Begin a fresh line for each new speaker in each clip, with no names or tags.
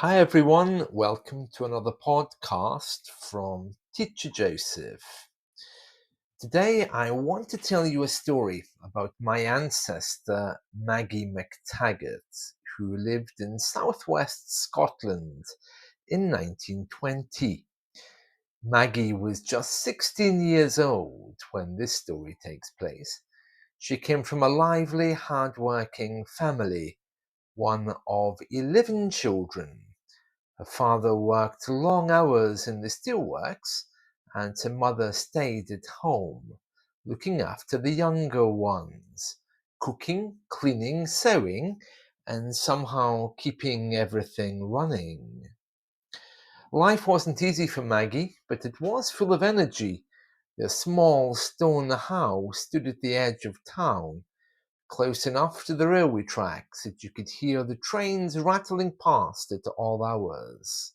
Hi everyone, welcome to another podcast from Teacher Joseph. Today I want to tell you a story about my ancestor Maggie McTaggart, who lived in southwest Scotland in 1920. Maggie was just 16 years old when this story takes place. She came from a lively, hard-working family, one of 11 children. Her father worked long hours in the steelworks, and her mother stayed at home, looking after the younger ones, cooking, cleaning, sewing, and somehow keeping everything running. Life wasn't easy for Maggie, but it was full of energy. The small stone house stood at the edge of town, close enough to the railway tracks that you could hear the trains rattling past at all hours.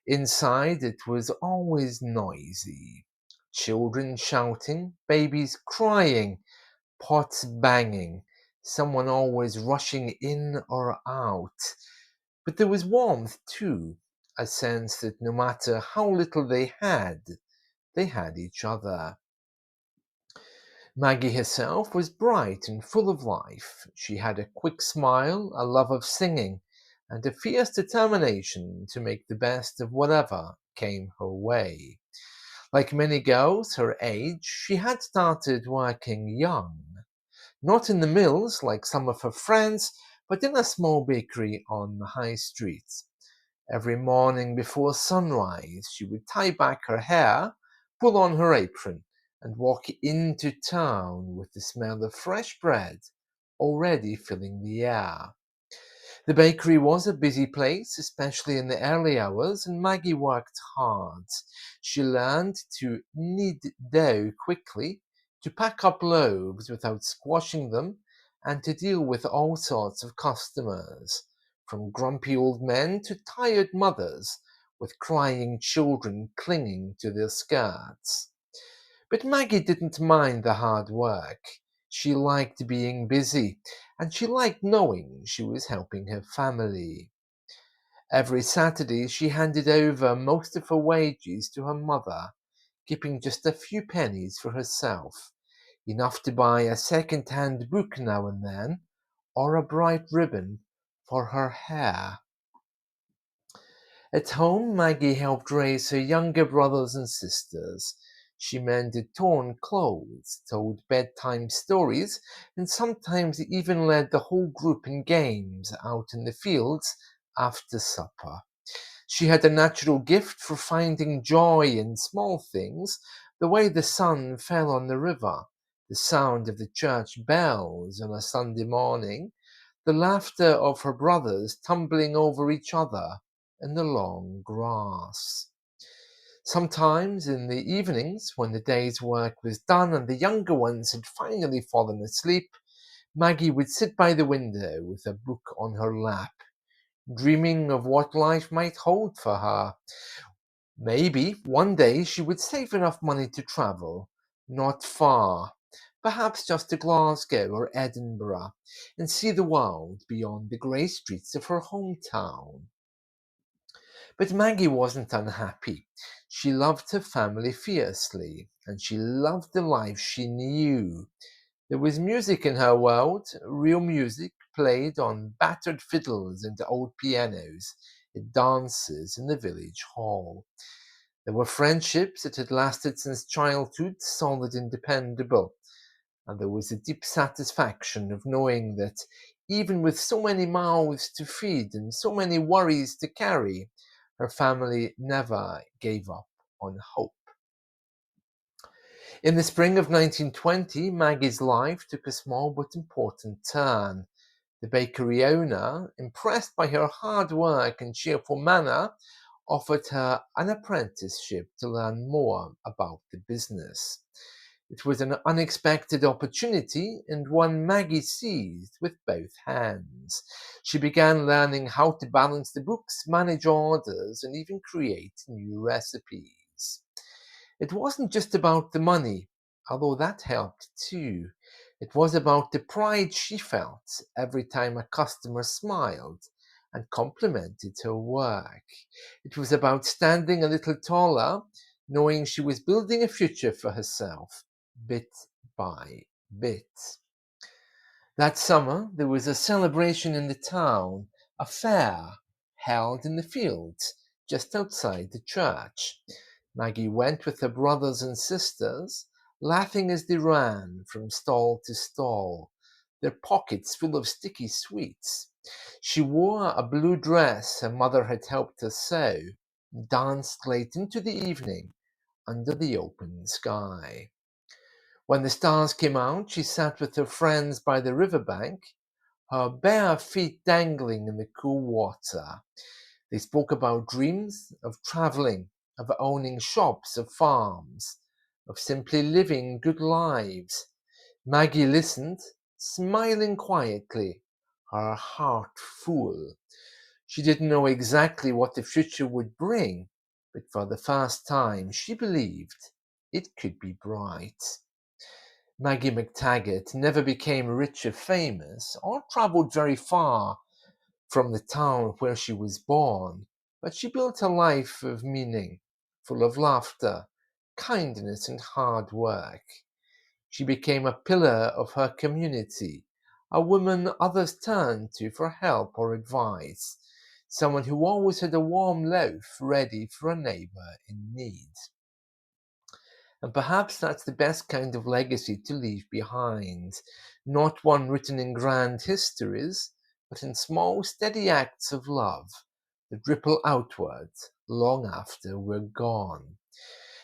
Inside it was always noisy. Children shouting, babies crying, pots banging, someone always rushing in or out. But there was warmth too, a sense that no matter how little they had each other. Maggie herself was bright and full of life. She had a quick smile, a love of singing, and a fierce determination to make the best of whatever came her way. Like many girls her age, she had started working young, not in the mills like some of her friends, but in a small bakery on the high street. Every morning before sunrise, she would tie back her hair, pull on her apron, and walk into town with the smell of fresh bread already filling the air. The bakery was a busy place, especially in the early hours, and Maggie worked hard. She learned to knead dough quickly, to pack up loaves without squashing them, and to deal with all sorts of customers, from grumpy old men to tired mothers with crying children clinging to their skirts. But Maggie didn't mind the hard work. She liked being busy, and she liked knowing she was helping her family. Every Saturday she handed over most of her wages to her mother, keeping just a few pennies for herself, enough to buy a second-hand book now and then, or a bright ribbon for her hair. At home, Maggie helped raise her younger brothers and sisters. She mended torn clothes, told bedtime stories, and sometimes even led the whole group in games out in the fields after supper. She had a natural gift for finding joy in small things, the way the sun fell on the river, the sound of the church bells on a Sunday morning, the laughter of her brothers tumbling over each other in the long grass. Sometimes in the evenings, when the day's work was done and the younger ones had finally fallen asleep, Maggie would sit by the window with a book on her lap, dreaming of what life might hold for her. Maybe one day she would save enough money to travel, not far, perhaps just to Glasgow or Edinburgh, and see the world beyond the grey streets of her hometown. But Maggie wasn't unhappy. She loved her family fiercely, and she loved the life she knew. There was music in her world, real music played on battered fiddles and old pianos at dances in the village hall. There were friendships that had lasted since childhood, solid and dependable, and there was a deep satisfaction of knowing that even with so many mouths to feed and so many worries to carry, her family never gave up on hope. In the spring of 1920, Maggie's life took a small but important turn. The bakery owner, impressed by her hard work and cheerful manner, offered her an apprenticeship to learn more about the business. It was an unexpected opportunity and one Maggie seized with both hands. She began learning how to balance the books, manage orders, and even create new recipes. It wasn't just about the money, although that helped too. It was about the pride she felt every time a customer smiled and complimented her work. It was about standing a little taller, knowing she was building a future for herself, bit by bit. That summer, there was a celebration in the town, a fair held in the fields just outside the church. Maggie went with her brothers and sisters, laughing as they ran from stall to stall, their pockets full of sticky sweets. She wore a blue dress her mother had helped her sew, and danced late into the evening under the open sky. When the stars came out, she sat with her friends by the riverbank, her bare feet dangling in the cool water. They spoke about dreams of traveling, of owning shops, of farms, of simply living good lives. Maggie listened, smiling quietly, her heart full. She didn't know exactly what the future would bring, but for the first time she believed it could be bright. Maggie McTaggart never became rich or famous or traveled very far from the town where she was born, but she built a life of meaning, full of laughter, kindness, and hard work. She became a pillar of her community, a woman others turned to for help or advice, someone who always had a warm loaf ready for a neighbor in need. And perhaps that's the best kind of legacy to leave behind, not one written in grand histories, but in small, steady acts of love that ripple outward long after we're gone.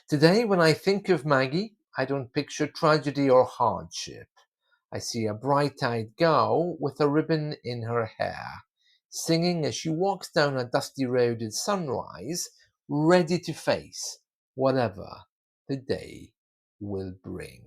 Today, when I think of Maggie, I don't picture tragedy or hardship. I see a bright-eyed girl with a ribbon in her hair, singing as she walks down a dusty road at sunrise, ready to face whatever the day will bring.